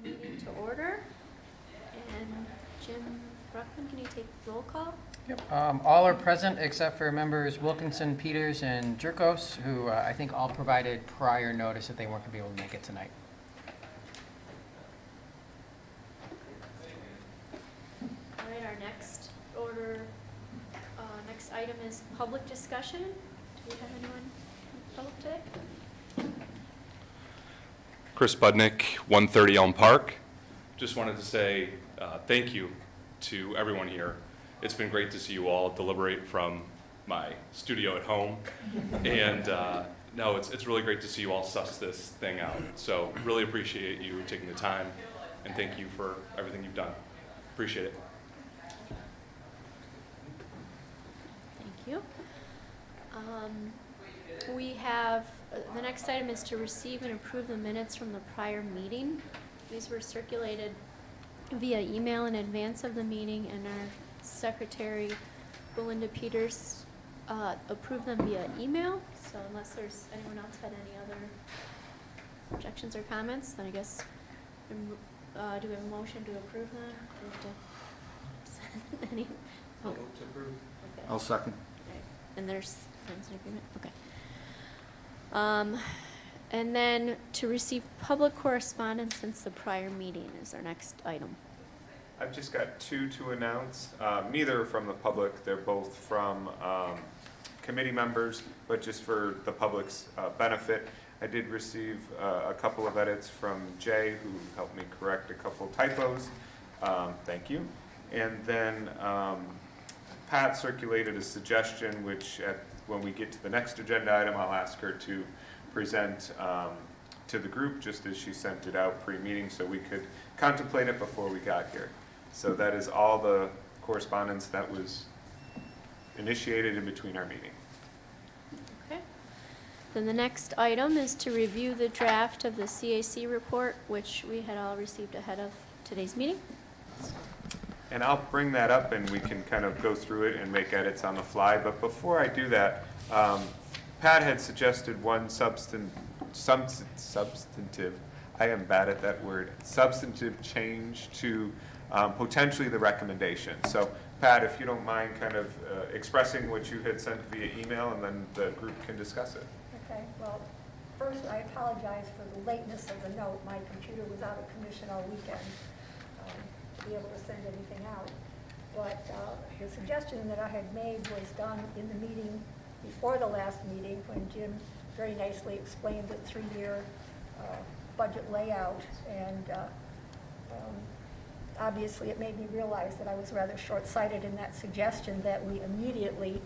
meeting to order. And Jim Bruckman, can you take roll call? Yep. All are present except for members Wilkinson, Peters, and Jerkos, who I think all provided prior notice that they weren't going to be able to make it tonight. All right, our next next item is public discussion. Do we have anyone in public today? Chris Budnick, 130 Elm Park. Just wanted to say thank you to everyone here. It's been great to see you all deliberate from my studio at home. And no, it's really great to see you all suss this thing out. So really appreciate you taking the time, and thank you for everything you've done. Appreciate it. Thank you. We have, the next item is to receive and approve the minutes from the prior meeting. These were circulated via email in advance of the meeting, and our secretary, Belinda Peters, approved them via email. So unless there's anyone else had any other objections or comments, then I guess, do we have a motion to approve them? Do we have to any? I'll vote to approve. Okay. I'll second. Right. And there's an agreement? Okay. And then to receive public correspondence since the prior meeting is our next item. I've just got two to announce. Neither are from the public. They're both from committee members, but just for the public's benefit. I did receive a couple of edits from Jay, who helped me correct a couple typos. Thank you. And then Pat circulated a suggestion, which when we get to the next agenda item, I'll ask her to present to the group, just as she sent it out pre-meeting, so we could contemplate it before we got here. So that is all the correspondence that was initiated in between our meeting. Okay. Then the next item is to review the draft of the CAC report, which we had all received ahead of today's meeting. And I'll bring that up and we can kind of go through it and make edits on the fly. But before I do that, Pat had suggested one substantive, I am bad at that word, substantive change to potentially the recommendation. So Pat, if you don't mind kind of expressing what you had sent via email, and then the group can discuss it. Okay, well, first I apologize for the lateness of the note. My computer was out of commission all weekend to be able to send anything out. But the suggestion that I had made was done in the meeting before the last meeting, when Jim very nicely explained the three-year budget layout. And obviously it made me realize that I was rather short-sighted in that suggestion, that we immediately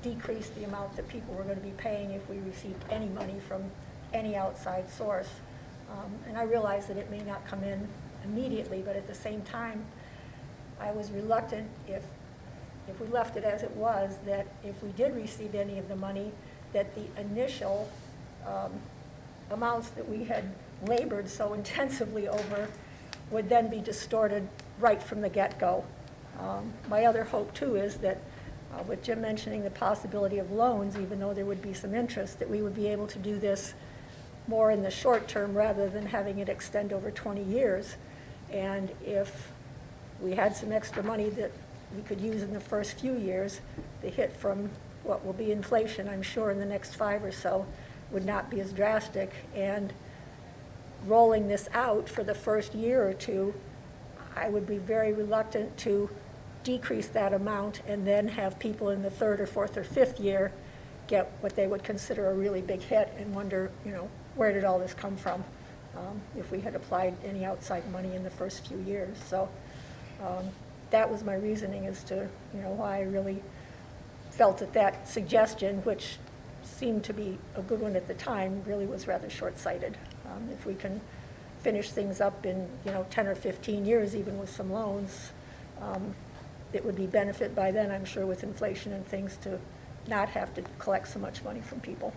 decrease the amount that people were going to be paying if we received any money from any outside source. And I realize that it may not come in immediately, but at the same time, I was reluctant, if we left it as it was, that if we did receive any of the money, that the initial amounts that we had labored so intensively over would then be distorted right from the get-go. My other hope, too, is that with Jim mentioning the possibility of loans, even though there would be some interest, that we would be able to do this more in the short term rather than having it extend over 20 years. And if we had some extra money that we could use in the first few years, the hit from what will be inflation, I'm sure, in the next 5 or so would not be as drastic. And rolling this out for the first year or two, I would be very reluctant to decrease that amount and then have people in the 3rd or 4th or 5th year get what they would consider a really big hit and wonder, where did all this come from, if we had applied any outside money in the first few years. So that was my reasoning as to, why I really felt that suggestion, which seemed to be a good one at the time, really was rather short-sighted. If we can finish things up in, 10 or 15 years, even with some loans, it would be benefit by then, I'm sure, with inflation and things, to not have to collect so much money from people.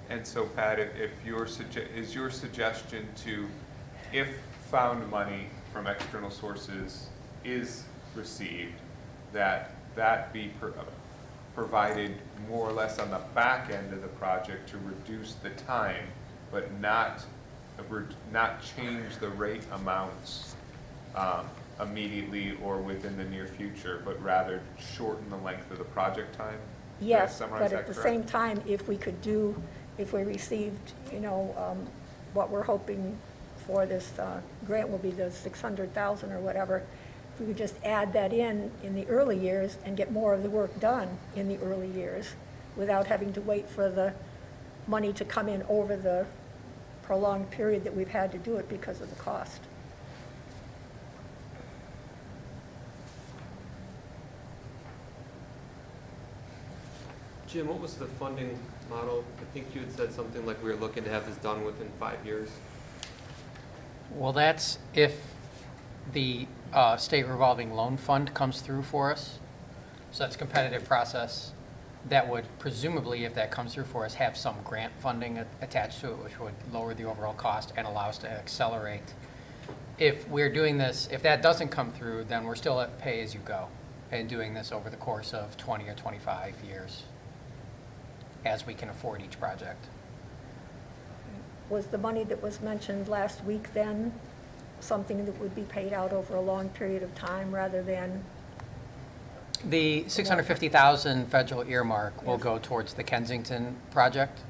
And so, Pat, if is your suggestion to, if found money from external sources is received, that be provided more or less on the back end of the project to reduce the time, but not change the rate amounts immediately or within the near future, but rather shorten the length of the project time? Did I Yes, summarize but that at the correct? same time, if we received, what we're hoping for this grant will be the 600,000 or whatever, if we could just add that in the early years and get more of the work done in the early years without having to wait for the money to come in over the prolonged period that we've had to do it because of the cost. Jim, what was the funding model? I think you had said something like we were looking to have this done within 5 years. Well, that's if the state revolving loan fund comes through for us. So that's a competitive process. That would presumably, if that comes through for us, have some grant funding attached to it, which would lower the overall cost and allow us to accelerate. If we're doing this, if that doesn't come through, then we're still at pay-as-you-go and doing this over the course of 20 or 25 years as we can afford each project. Was the money that was mentioned last week then something that would be paid out over a long period of time rather than? The 650,000 federal earmark will Yes. go towards the Kensington project.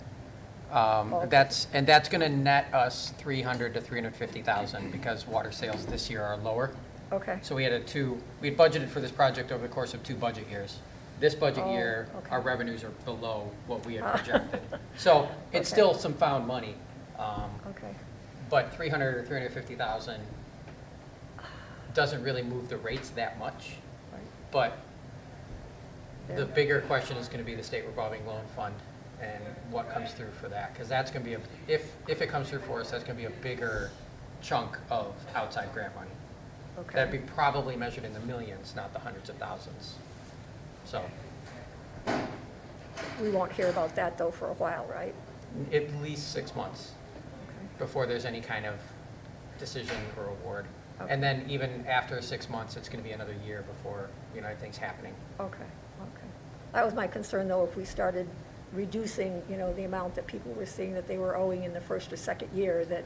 Okay. That's going to net us 300 to 350,000 because water sales this year are lower. Okay, So we had budgeted for this project over the course of 2 budget years. This budget Oh, year, okay. our revenues are below what we had projected. So it's Okay. still some found money, okay. but 300 or 350,000 doesn't really move the rates that much. Right. But There. the bigger question is going to be the state revolving loan fund and what comes through for that. Because that's going to be, if it comes through for us, that's going to be a bigger chunk of outside grant money. Okay. That'd be probably measured in the millions, not the hundreds of thousands. So We won't hear about that though for a while, right? at least 6 months Okay. before there's any kind of decision or award. Okay. And then even after 6 months, it's going to be another year before, anything's happening. Okay, okay. That was my concern though, if we started reducing, the amount that people were seeing that they were owing in the first or second year, that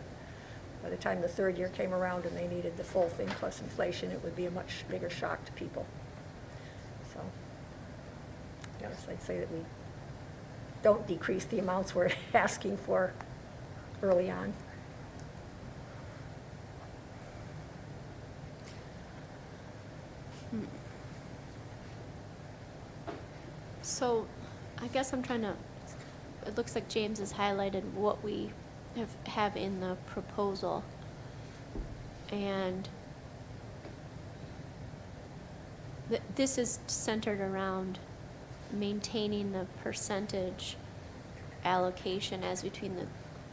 by the time the third year came around and they needed the full thing plus inflation, it would be a much bigger shock to people. So, Yes. yes, I'd say that we don't decrease the amounts we're asking for early on. So, I guess I'm trying to, it looks like James has highlighted what we have in the proposal. And this is centered around maintaining the percentage allocation as between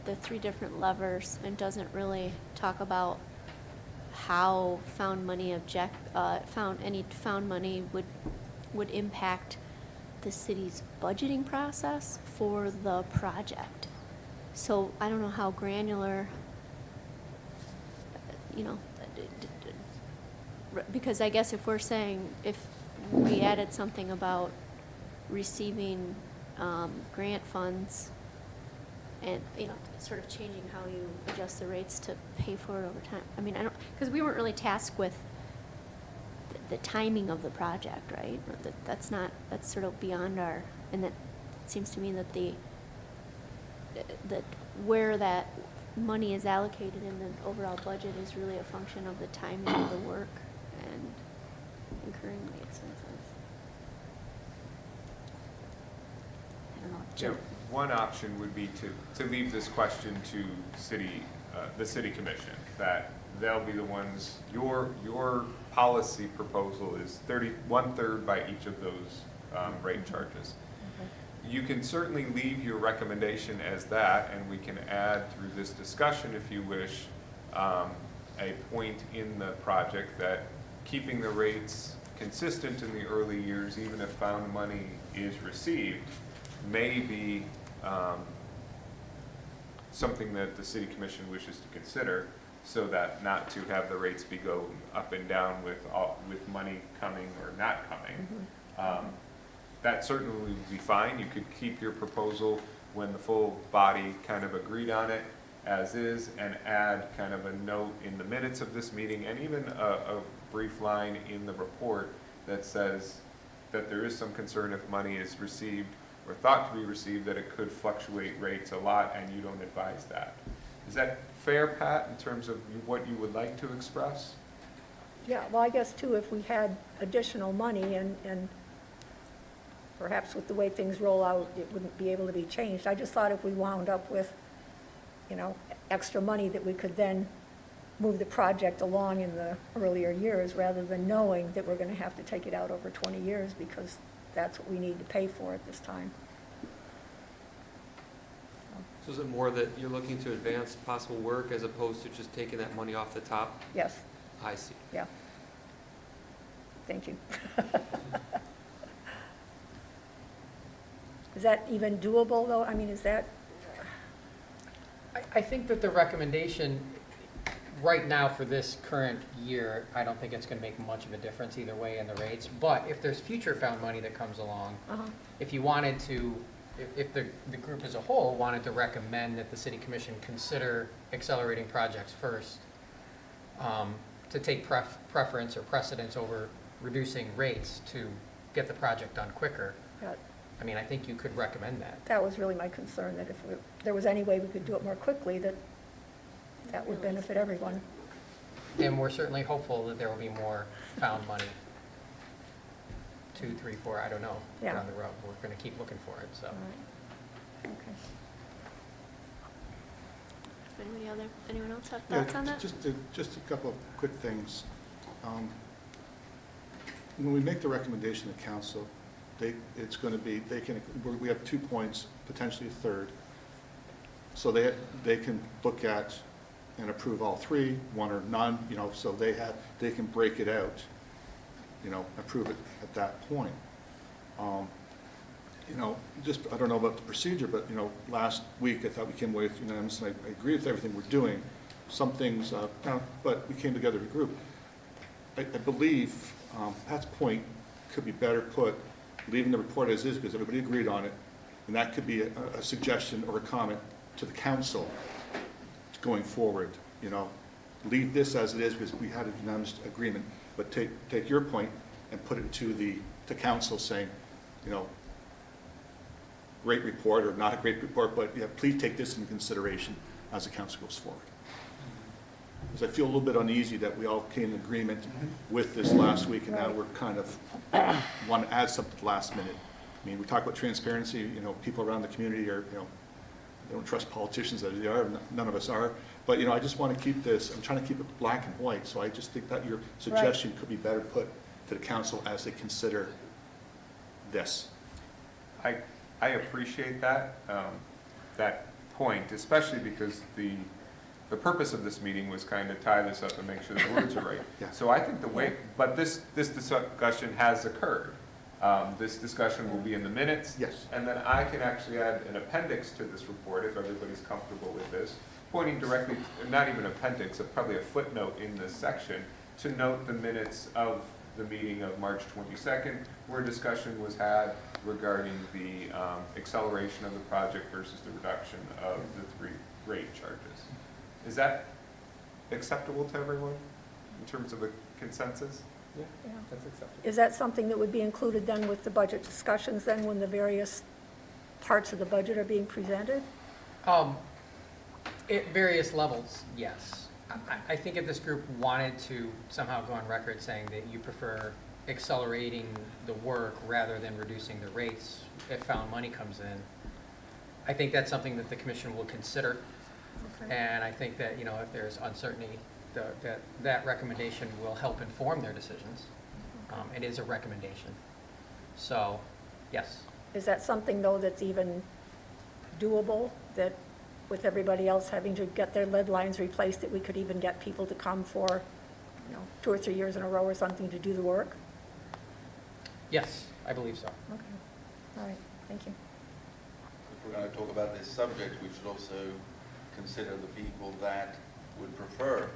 the 3 different levers, and doesn't really talk about how found money would impact the city's budgeting process for the project. So I don't know how granular, because I guess if we're saying, if we added something about receiving grant funds and, sort of changing how you adjust the rates to pay for it over time. I mean, because we weren't really tasked with the timing of the project, right? That's sort of beyond our, and that it seems to me that that where that money is allocated in the overall budget is really a function of the timing of the work and incurring the expenses. I don't know. Yeah, one option would be to leave this question to the city commission, that they'll be the ones, your policy proposal is 1/3 by each of those rate charges. You can certainly leave your recommendation as that, and we can add through this discussion, if you wish, a point in the project that keeping the rates consistent in the early years, even if found money is received, may be something that the city commission wishes to consider, so that not to have the rates be go up and down with money coming or not coming. that certainly would be fine. You could keep your proposal when the full body kind of agreed on it as is, and add kind of a note in the minutes of this meeting, and even a brief line in the report that says that there is some concern if money is received or thought to be received, that it could fluctuate rates a lot, and you don't advise that. Is that fair, Pat, in terms of what you would like to express? Yeah, well, I guess too, if we had additional money and perhaps with the way things roll out, it wouldn't be able to be changed. I just thought if we wound up with, you know, extra money that we could then move the project along in the earlier years rather than knowing that we're going to have to take it out over 20 years because that's what we need to pay for at this time. So is it more that you're looking to advance possible work as opposed to just taking that money off the top? Yes, I see. yeah. Thank you. Is that even doable, though? I mean, is that, I think that the recommendation, right now for this current year, I don't think it's going to make much of a difference either way in the rates. But if there's future found money that comes along, if you wanted to, if the group as a whole wanted to recommend that the city commission consider accelerating projects first, to take preference or precedence over reducing rates to get the project done quicker, that I mean, I think you could recommend that. that was really my concern, that if there was any way we could do it more quickly, that would benefit everyone. And we're certainly hopeful that there will be more found money. 2, 3, 4, I don't know, Yeah. down the road. We're going to keep looking for it, so. All right. Okay. Anyone else have Yeah, thoughts on that? just a couple of quick things. When we make the recommendation to council, it's going to be, we have 2 points, potentially a third. So they can look at and approve all 3, 1 or none, you know, so they can break it out, you know, approve it at that point. You know, just, I don't know about the procedure, but, you know, last week I thought we came away with unanimous, and I agree with everything we're doing. Some things, but we came together as a group. I believe Pat's point could be better put, leaving the report as is, because everybody agreed on it, and that could be a suggestion or a comment to the council going forward, you know. Leave this as it is, because we had a unanimous agreement, but take your point and put it to council saying, you know, great report or not a great report, but yeah, please take this into consideration as the council goes forward. Because I feel a little bit uneasy that we all came in agreement with this last week, and now we're kind of want to add something at the last minute. I mean, we talk about transparency, you know, people around the community are, you know, they don't trust politicians as they are, none of us are. But, you know, I just want to keep this, I'm trying to keep it black and white, so I just think that your suggestion could be better put to the council as they consider this. I appreciate that, that point, especially because the purpose of this meeting was kind of tie this up and make sure the words are right. Yeah. So I think the way, but this discussion has occurred. This discussion will be in the minutes. Yes. And then I can actually add an appendix to this report if everybody's comfortable with this, pointing directly, not even appendix, probably a footnote in this section to note the minutes of the meeting of March 22nd, where discussion was had regarding the acceleration of the project versus the reduction of the 3 rate charges. Is that acceptable to everyone in terms of a consensus? Yeah. That's acceptable. Is that something that would be included then with the budget discussions then when the various parts of the budget are being presented? At various levels, yes. I think if this group wanted to somehow go on record saying that you prefer accelerating the work rather than reducing the rates if found money comes in, I think that's something that the commission will consider. Okay. And I think that, you know, if there's uncertainty, that recommendation will help inform their decisions. It is a recommendation. So, yes. Is that something, though, that's even doable, that with everybody else having to get their lead lines replaced, that we could even get people to come for, you know, 2 or 3 years in a row or something to do the work? Yes, I believe so. Okay, all right, thank you. If we're going to talk about this subject, we should also consider the people that would prefer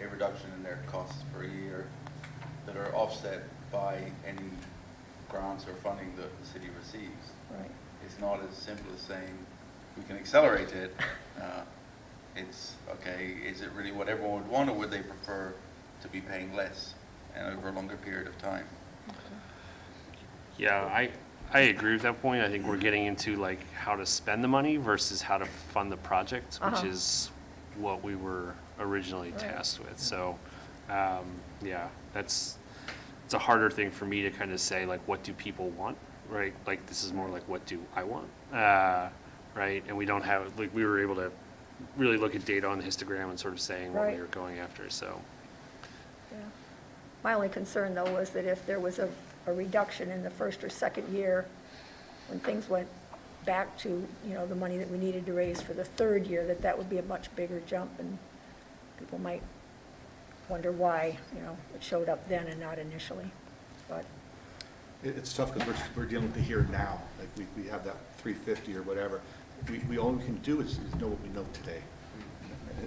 a reduction in their costs per year that are offset by any grants or funding that the city receives. Right. It's not as simple as saying, we can accelerate it. It's, okay, is it really what everyone would want, or would they prefer to be paying less and over a longer period of time? Yeah, I agree with that point. I think we're getting into like how to spend the money versus how to fund the project, which is what we were originally tasked with. So, yeah, it's a harder thing for me to kind of say, like, what do people want, right? Like, this is more like, what do I want, right? And we don't have, like, we were able to really look at data on the histogram and sort of saying what we were going after, so. Yeah. My only concern, though, was that if there was a reduction in the first or second year, when things went back to, you know, the money that we needed to raise for the third year, that would be a much bigger jump, and people might wonder why, you know, it showed up then and not initially. But It's tough because we're dealing with the here and now. Like, we have that 350 or whatever. All we can do is know what we know today.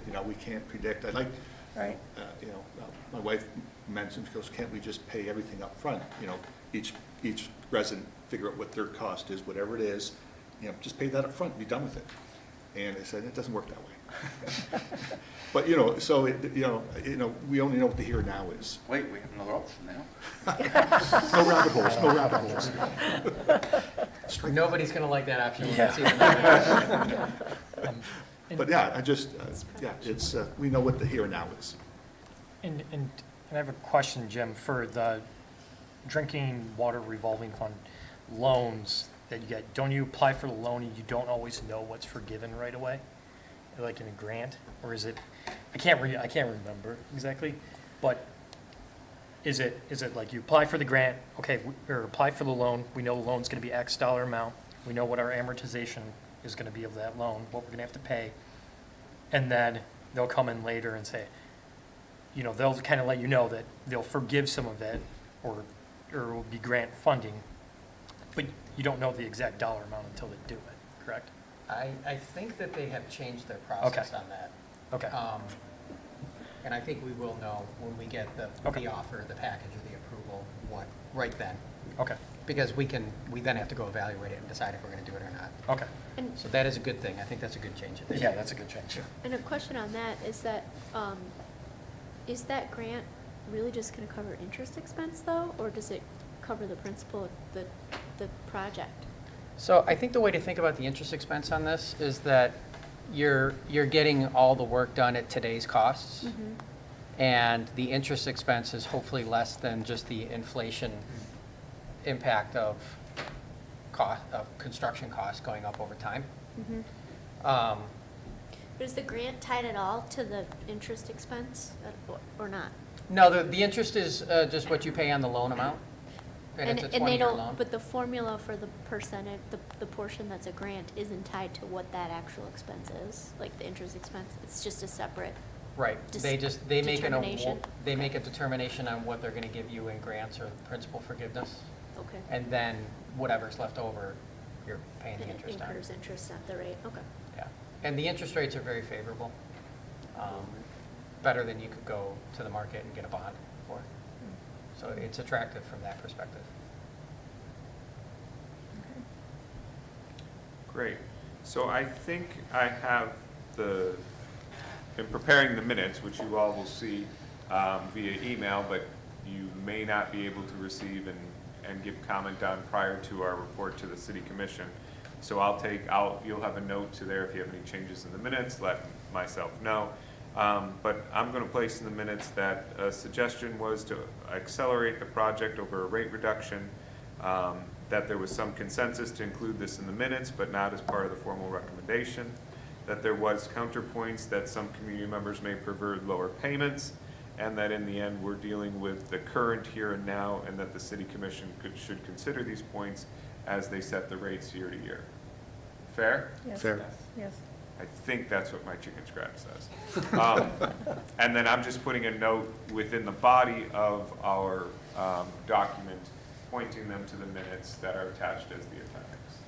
You know, we can't predict. I like, right, you know, my wife mentioned, she goes, can't we just pay everything up front? You know, each resident figure out what their cost is, whatever it is, you know, just pay that up front and be done with it. And I said, it doesn't work that way. But, you know, so, you know, we only know what the here and now is. Wait, we have another option now. No rabbit holes, no rabbit holes. Nobody's going to like that option. But yeah, it's, we know what the here and now is. And I have a question, Jim, for the drinking water revolving fund loans that you get. Don't you apply for the loan and you don't always know what's forgiven right away? Like in a grant, or is it, I can't remember exactly, but is it like you apply for the grant, okay, or apply for the loan, we know the loan's gonna be X dollar amount, we know what our amortization is gonna be of that loan, what we're gonna have to pay, and then they'll come in later and say, you know, they'll kind of let you know that they'll forgive some of it, or it will be grant funding, but you don't know the exact dollar amount until they do it, correct? I think that they have changed their process on that. Okay. And I think we will know when we get the offer, the package, or the approval, what, right then. Okay, Because we then have to go evaluate it and decide if we're going to do it or not. okay. And, So that is a good thing. I think that's a good change. that they Yeah, made. that's a good change. and a question on that is that grant really just gonna cover interest expense though, or does it cover the principal of the project? So I think the way to think about the interest expense on this is that you're getting all the work done at today's costs, and the interest expense is hopefully less than just the inflation impact of construction costs going up over time. But is the grant tied at all to the interest expense or not? No, the interest is just what you pay on the loan amount, and it's a they 20-year don't, loan. but the formula for the percentage, the portion that's a grant isn't tied to what that actual expense is, like the interest expense, it's just a separate, Right, they make determination? they make a determination on what they're gonna give you in grants or principal forgiveness, okay. and then whatever's left over, you're paying the And it interest on. incurs interest at the rate, okay. Yeah, and the interest rates are very favorable, better than you could go to the market and get a bond for. So it's attractive from that perspective. Great. So I think I have in preparing the minutes, which you all will see via email, but you may not be able to receive and give comment on prior to our report to the city commission. So you'll have a note to there if you have any changes in the minutes, let myself know. But I'm going to place in the minutes that a suggestion was to accelerate the project over a rate reduction, that there was some consensus to include this in the minutes, but not as part of the formal recommendation, that there was counterpoints that some community members may prefer lower payments, and that in the end, we're dealing with the current here and now, and that the city commission should consider these points as they set the rates year to year. Fair? yes, Fair. yes. I think that's what my chicken scratch says. And then I'm just putting a note within the body of our document, pointing them to the minutes that are attached as the appendix.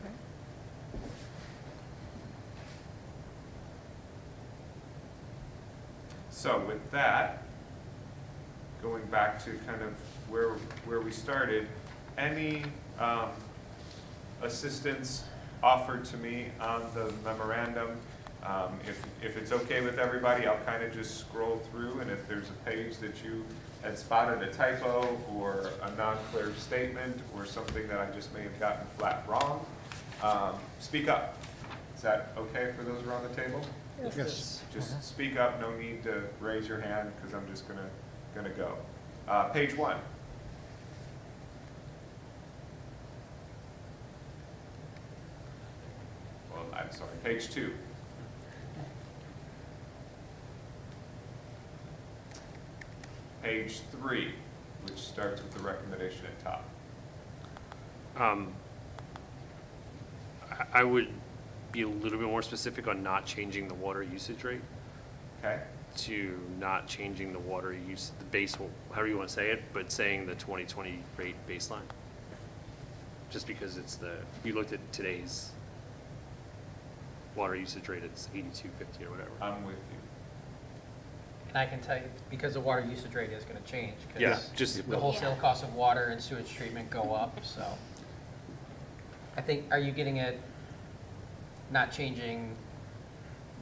Okay. So with that, going back to kind of where we started, any assistance offered to me on the memorandum, if it's okay with everybody, I'll kind of just scroll through, and if there's a page that you had spotted a typo or a non-clear statement or something that I just may have gotten flat wrong, speak up. Is that okay for those around the table? Yes. Just speak up, no need to raise your hand, because I'm just gonna go. Page 1. Well, I'm sorry, page 2. Page 3, which starts with the recommendation at top. I would be a little bit more specific on not changing the water usage rate Okay? to not changing the water use, the base, however you want to say it, but saying the 2020 rate baseline. Just because it's you looked at today's water usage rate, it's 8250 or whatever. I'm with you. And I can tell you, because the water usage rate is going to change. 'Cause Yeah, just- the wholesale cost of water and sewage treatment go up, so. I think, are you getting at not changing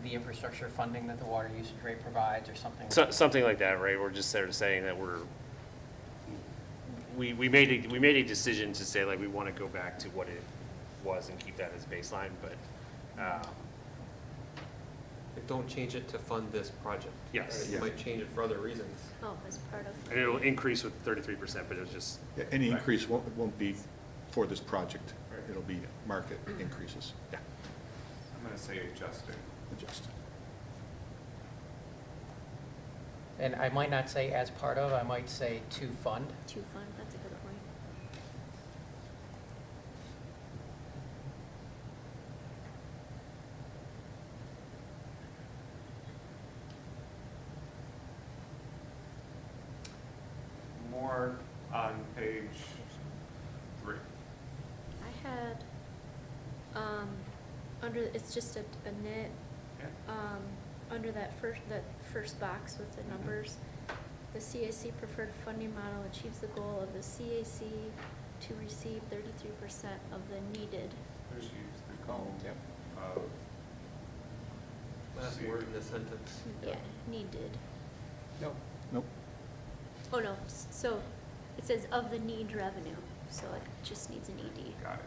the infrastructure funding that the water usage rate provides or something? Something like that, right? We're just sort of saying that we made a decision to say like we want to go back to what it was and keep that as baseline, but Don't change it to fund this project. Yes. You might change it for other reasons. Oh, as part of. and it'll increase with 33%, but it was just Yeah, any increase won't be for this project. It'll be market increases. yeah. I'm gonna say adjusting. Adjust. And I might not say as part of, I might say to fund. To fund, that's a good point. More on page 3. I had, it's just a nit, Yeah. under that first box with the numbers. The CAC preferred funding model achieves the goal of the CAC to receive 33% of the needed. There's the column. Yep. Last word in the sentence. Yeah, needed. Nope. Oh, no, so it says of the need revenue, so it just needs an ED. Got it.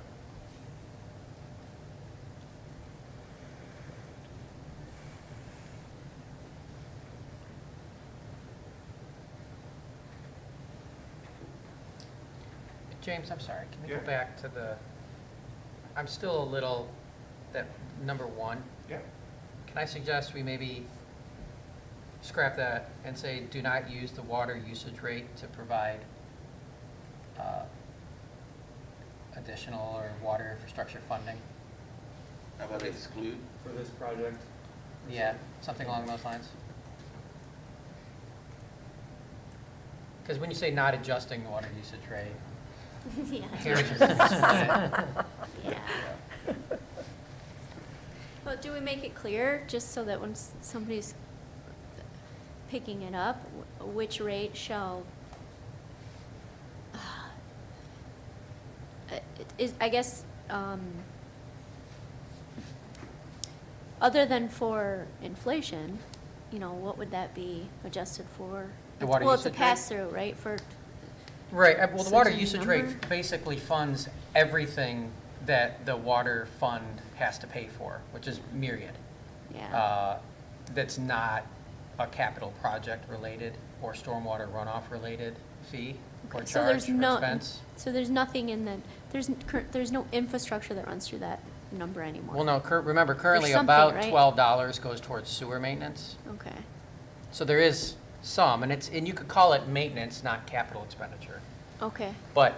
James, I'm sorry, can we Yeah. go back to I'm still a little, that number 1. Yeah. Can I suggest we maybe scrap that and say, do not use the water usage rate to provide additional or water infrastructure funding? How about exclude? For this project. Yeah, something along those lines. Because when you say not adjusting the water usage rate, Yeah. here's your split. Yeah. Well, do we make it clear, just so that when somebody's picking it up, which rate shall, I guess, other than for inflation, what would that be adjusted for? The water Well, it's a usage rate? pass-through, right, for, Right, well, the So water is there a usage number? rate basically funds everything that the water fund has to pay for, which is myriad. yeah. That's not a capital project related or stormwater runoff related fee or Okay, so there's charge or no- expense. So there's nothing in the, there's no infrastructure that runs through that number anymore? Well, no, remember, currently something, about right? $12 goes towards sewer maintenance. Okay, So there is some, and you could call it maintenance, not capital expenditure. okay, But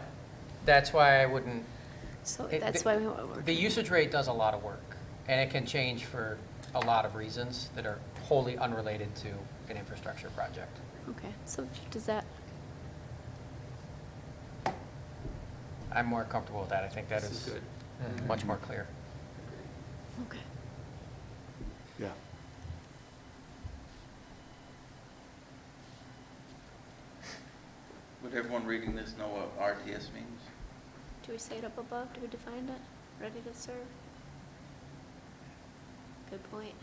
that's why I wouldn't, so It- that's the- why we want to work. the usage rate does a lot of work, and it can change for a lot of reasons that are wholly unrelated to an infrastructure project. Okay, so does that, I'm more comfortable with that. I think that This is is good. much more clear. okay. Yeah. Would everyone reading this know what RTS means? Do we say it up above? Do we define it? Ready to serve? Good point.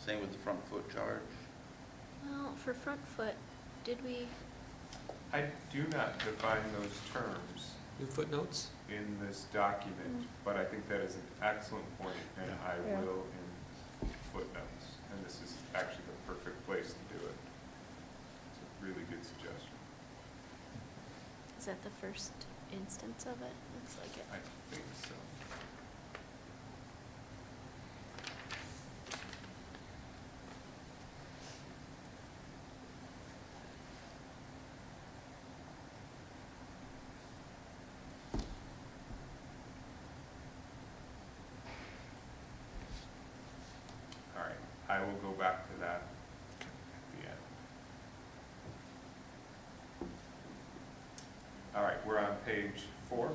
Same with the front foot charge. Well, for front foot, did we, I do not define those terms New footnotes? in this document, but I think that is an excellent point, and I Yeah. will in footnotes. And this is actually the perfect place to do it. It's a really good suggestion. is that the first instance of it? Looks like it. I think so. All right, I will go back to that at the end. All right, we're on page 4.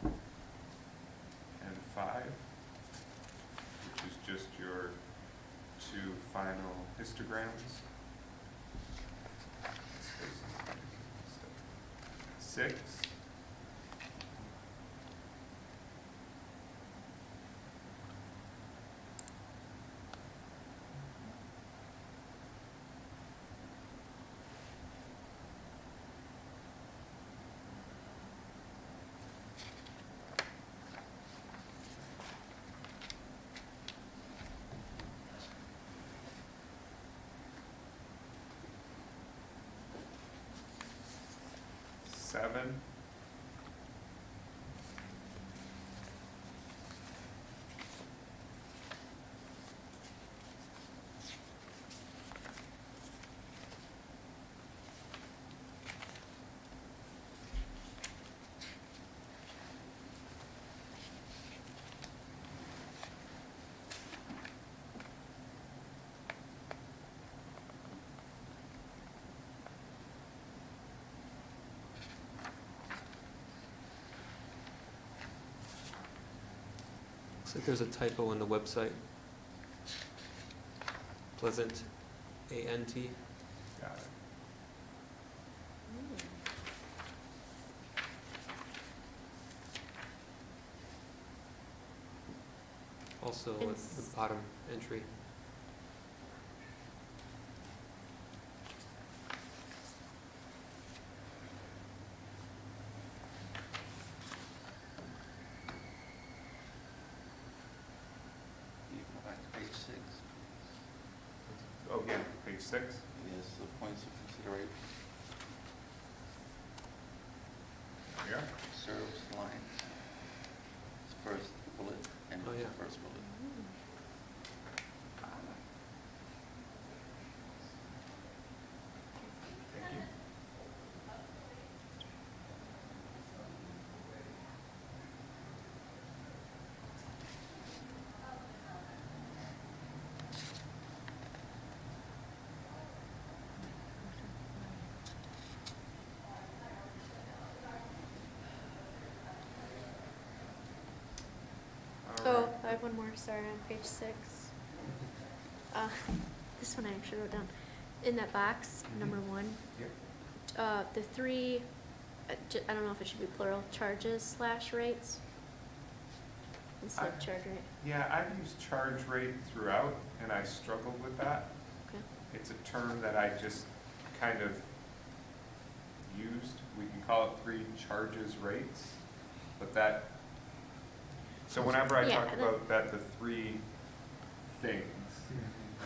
And 5, which is just your 2 final histograms. 6, seven, Looks like there's a typo on the website. Pleasant, A-N-T. got it. Also at It's- the bottom entry. You go back to page 6. Oh, yeah, page 6. Yes, the points of consideration. Yeah. Serves line. It's first bullet and Oh, the yeah. first bullet. Thank you. All Oh, right. I have one more, sorry, on page 6. This one I actually wrote down. In that box, number 1, Yep. the 3, I don't know if it should be plural, charges / rates instead of I- charge rate. Yeah, I've used charge rate throughout, and I struggled with that. Okay. It's a term that I just kind of used. We can call it 3 charges rates, but that, so whenever I Yeah, talk that- about that, the 3 things,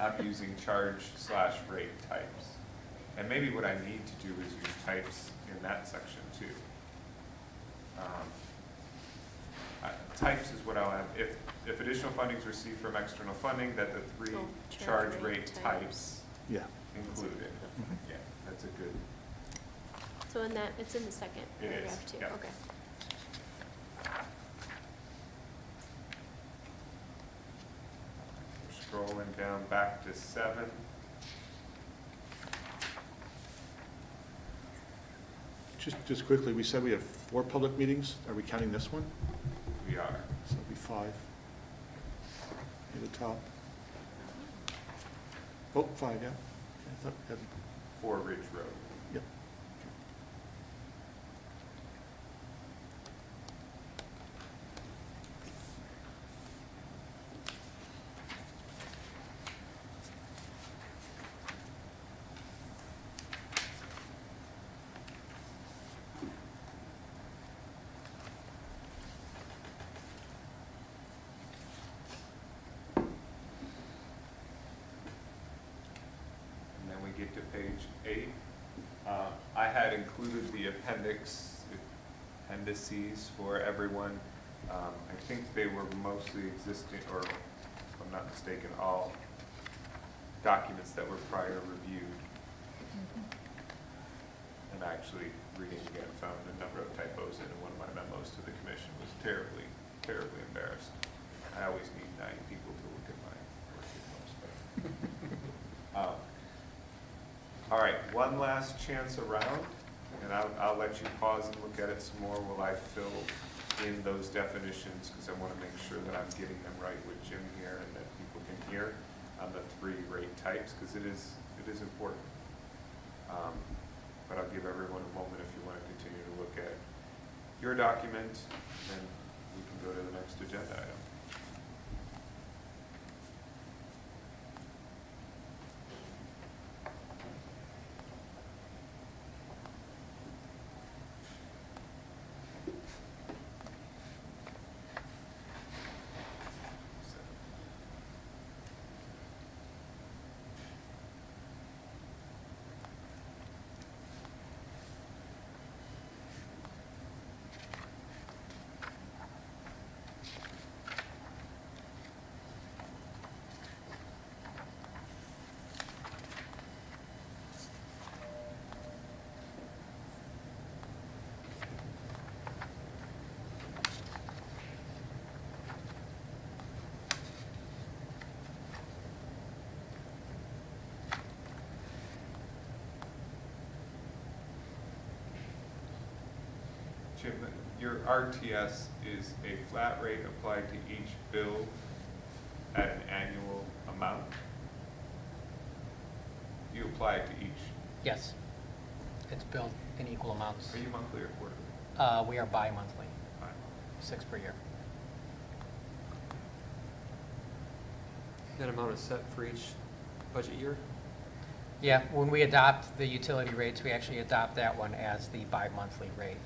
I'm using charge / rate types. And maybe what I need to do is use types in that section too. Types is what I'll have, if additional funding is received from external funding, that the 3 Oh, charge rate types Yeah. included. Yeah, that's a good, So in that, it's in the second It is, paragraph too, yeah. okay. scrolling down back to 7. Just quickly, we said we have 4 public meetings. Are we counting this one? We are. So it'll be 5. Near the top. Oh, 5, yeah. Okay, I thought we had, 4 Ridge Road. yep. And then we get to page 8. I had included the appendices for everyone. I think they were mostly existing, or if I'm not mistaken, all documents that were prior reviewed. And actually, reading again, found a number of typos in one of my memos to the commission. Was terribly, terribly embarrassed. I always need 9 people to look at my work memos, but. All right, one last chance around, and I'll let you pause and look at it some more while I fill in those definitions, because I want to make sure that I'm getting them right with Jim here and that people can hear on the 3 rate types, because it is important. But I'll give everyone a moment if you want to continue to look at your document, and we can go to the next agenda item. Jim, your RTS is a flat rate applied to each bill at an annual amount? You apply it to each, Yes. It's billed in equal amounts. are you monthly or quarterly? We are bi-monthly, Fine. 6 per year. That amount is set for each budget year? Yeah, when we adopt the utility rates, we actually adopt that one as the bi-monthly rate.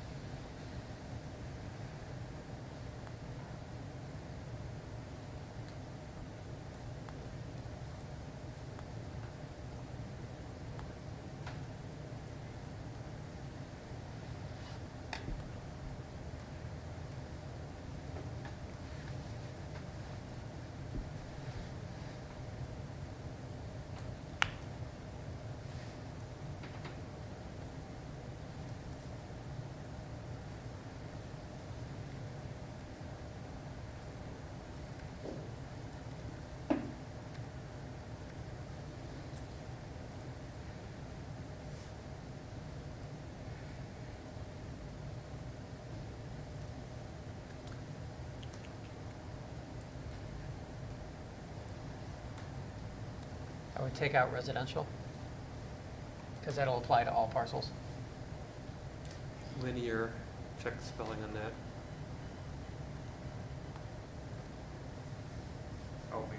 I would take out residential, because that'll apply to all parcels. Linear, check the spelling on that. Help me.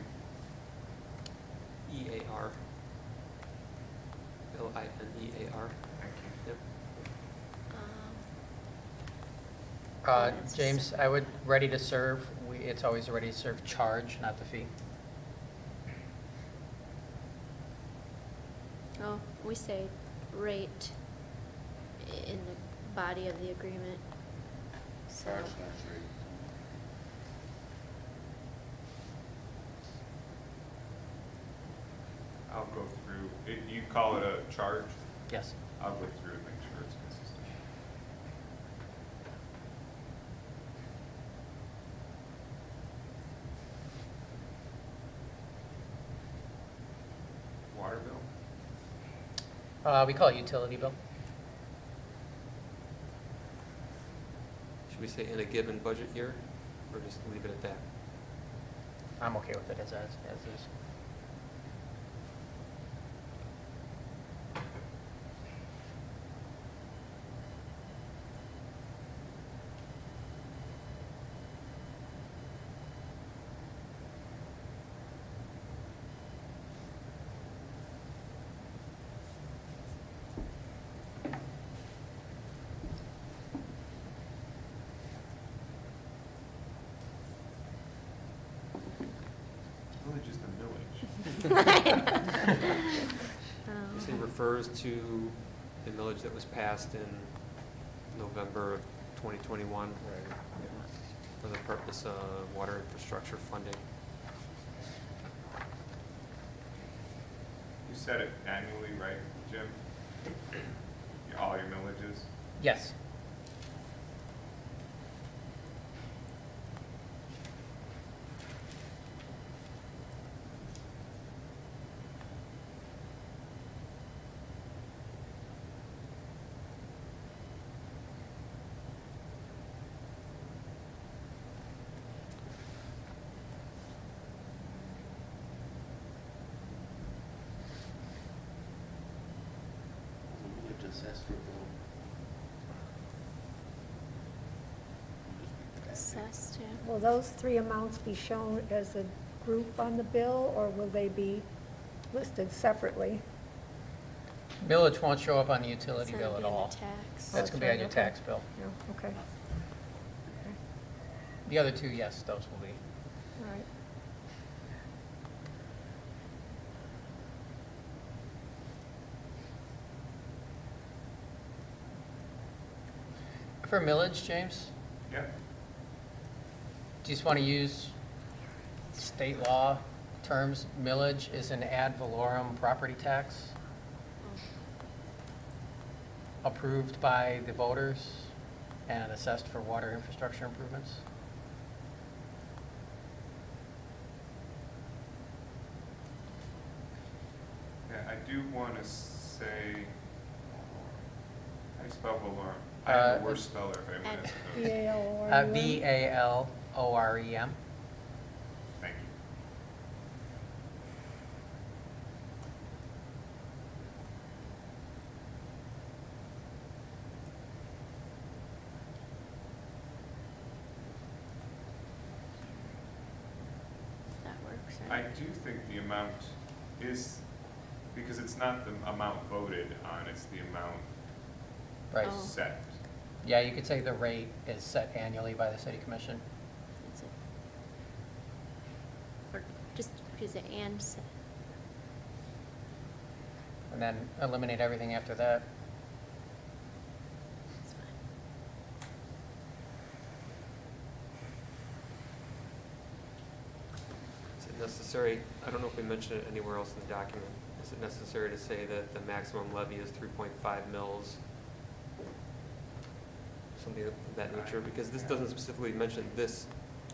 EAR. LINEAR. Thank you. Yep. That's James, I would, ready to serve, it's always a ready to serve charge, not the fee. Oh, we say rate in the body of the agreement, so. Charge slash rate. I'll go through, you call it a charge? Yes. I'll go through and make sure it's consistent. We call it utility bill. Should we say in a given budget year, or just leave it at that? I'm okay with it as is. Really just a millage. You say refers to the millage that was passed in November of 2021 for the purpose of water infrastructure funding. You set it annually, right, Jim? All your millages? Yes. Millage assessed for Assessed, yeah. Will those three amounts be shown as a group on the bill, or will they be listed separately? Millage won't show up on the utility It's bill gonna at be in the all. tax. That's gonna be on your tax bill. Yeah, okay. The other two, yes, those will be. All right. For millage, James, Yeah. do you just want to use state law terms? Millage is an ad valorem property tax approved by the voters and assessed for water infrastructure improvements. Yeah, I do want to say, how do you spell Valorem? I am the worst speller if anyone has to know. B-A-L-O-R-U-M? VALOREM. Thank you. That works, I right? do think the amount is, because it's not the amount voted on, it's the amount Right. Oh. set. Yeah, you could say the rate is set annually by the city commission. Is it- Or just because it and, And then eliminate everything after that. it's fine. Is it necessary, I don't know if we mentioned it anywhere else in the document, is it necessary to say that the maximum levy is 3.5 mils? Something of that nature, because this doesn't specifically mention this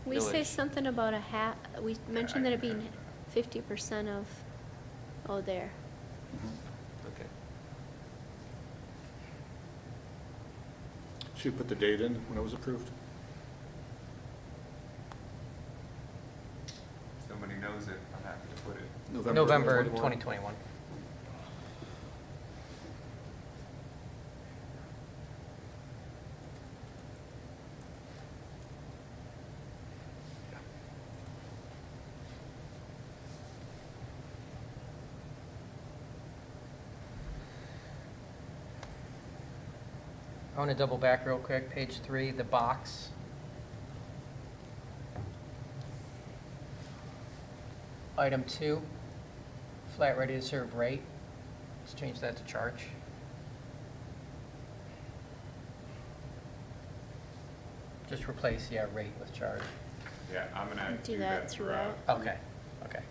We say millage. something about a half, we mentioned that it being 50% of, oh, there. Okay. Should we put the date in when it was approved? If somebody knows it, I'm happy to put it. November 2021. 2021. I want to double back real quick, page 3, the box. Item 2, flat ready to serve rate. Let's change that to charge. Just replace, yeah, rate with charge. Yeah, I'm gonna Do that throughout. Okay, okay.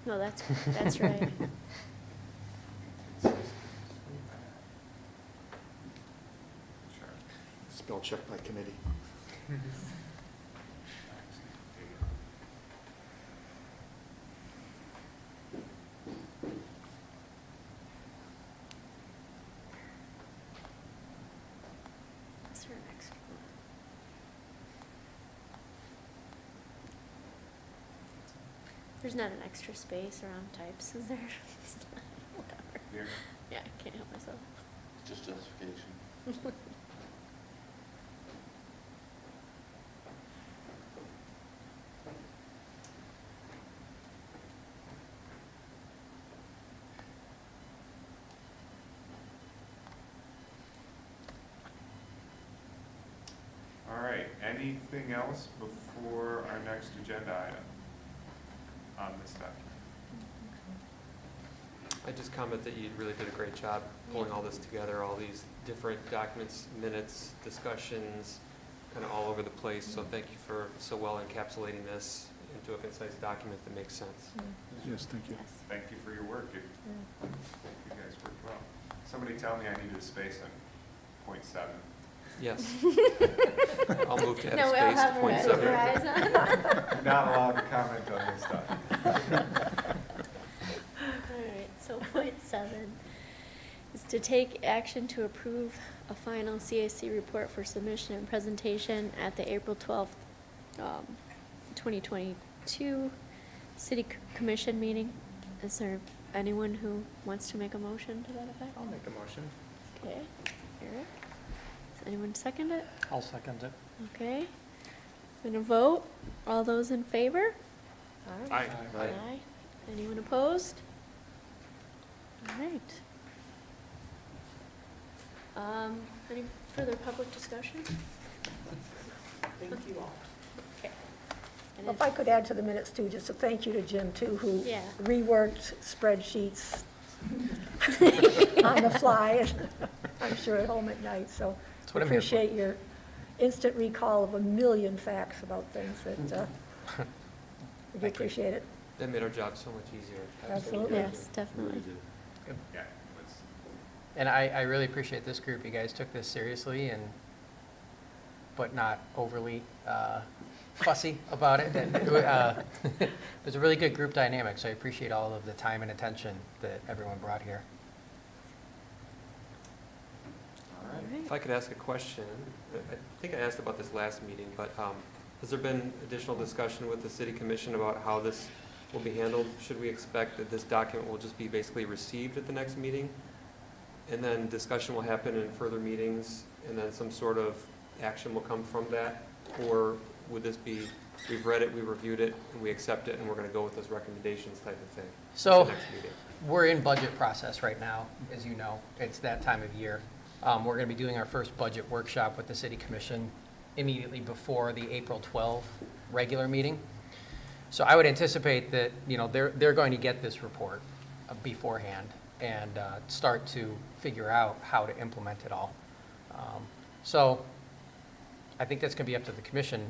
No, that's right. Spell check by committee. Is there an extra one? There's not an extra space around types, is there? Whatever. Here. Yeah, I can't help myself. Just justification. All right, anything else before our next agenda item on this document? I just comment that you really did a great job pulling all this together, all these different documents, minutes, discussions, kind of all over the place. So thank you for so well encapsulating this into a concise document that makes sense. Yes, thank you. Yes. Thank you for your work. You guys worked well. Somebody tell me I needed a space on .7. Yes. I'll move to No, we'll add have space her to point eyes seven. on. You're not allowed to comment on this stuff. All right, so .7 is to take action to approve a final CAC report for submission and presentation at the April 12th, 2022 City Commission meeting. Is there anyone who wants to make a motion to that effect? I'll make a motion. Okay, Eric? Does anyone second it? I'll second it. Okay. Gonna vote. All those in favor? Aye. Aye. Anyone opposed? All right. Any further public discussion? Thank you all. Okay. And If I could add to the minutes too, just a thank you to Jim too, who Yeah. reworked spreadsheets on the fly, I'm sure at home at night, so That's what I'm here for. appreciate your instant recall of a million facts about things that, we do appreciate it. That made our job so much easier. Absolutely. Yes, definitely. Yeah, let's, And I really appreciate this group. You guys took this seriously but not overly fussy about it. And it was a really good group dynamic, so I appreciate all of the time and attention that everyone brought here. all right. All If right. I could ask a question, I think I asked about this last meeting, but has there been additional discussion with the city commission about how this will be handled? Should we expect that this document will just be basically received at the next meeting? And then discussion will happen in further meetings, and then some sort of action will come from that? Or would this be, we've read it, we reviewed it, and we accept it, and we're going to go with those recommendations type of thing? at So- the next meeting? We're in budget process right now, as you know. It's that time of year. We're going to be doing our first budget workshop with the city commission immediately before the April 12th regular meeting. So I would anticipate that, they're going to get this report beforehand and start to figure out how to implement it all. So I think that's going to be up to the commission,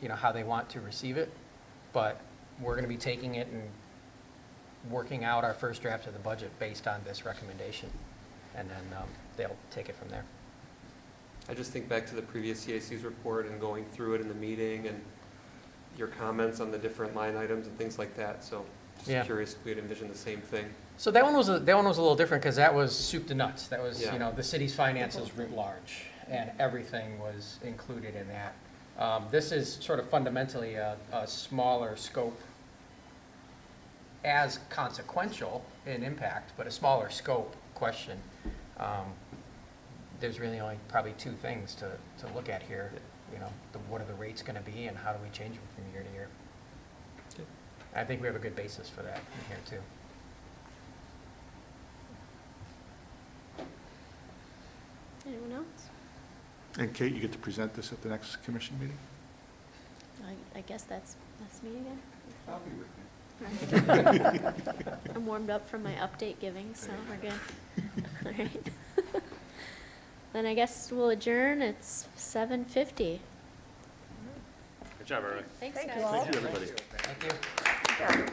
how they want to receive it. But we're going to be taking it and working out our first draft of the budget based on this recommendation. And then they'll take it from there. I just think back to the previous CAC's report and going through it in the meeting and your comments on the different line items and things like that, so Yeah. just curious if we had envisioned the same thing. So that one was a little different because that was soup to nuts. That was, Yeah. the city's finances writ large, and everything was included in that. This is sort of fundamentally a smaller scope, as consequential in impact, but a smaller scope question. There's really only probably two things to look at here. What are the rates going to be, and how do we change them from year to year? Okay. I think we have a good basis for that in here, too. Anyone else? And Kate, you get to present this at the next commission meeting? I guess that's me again. I'll be with you. I'm warmed up from my update giving, so we're good. All right. Then I guess we'll adjourn. It's 7:50. Good job, everybody. Thanks, Thank guys. you all. Thank you. Yeah.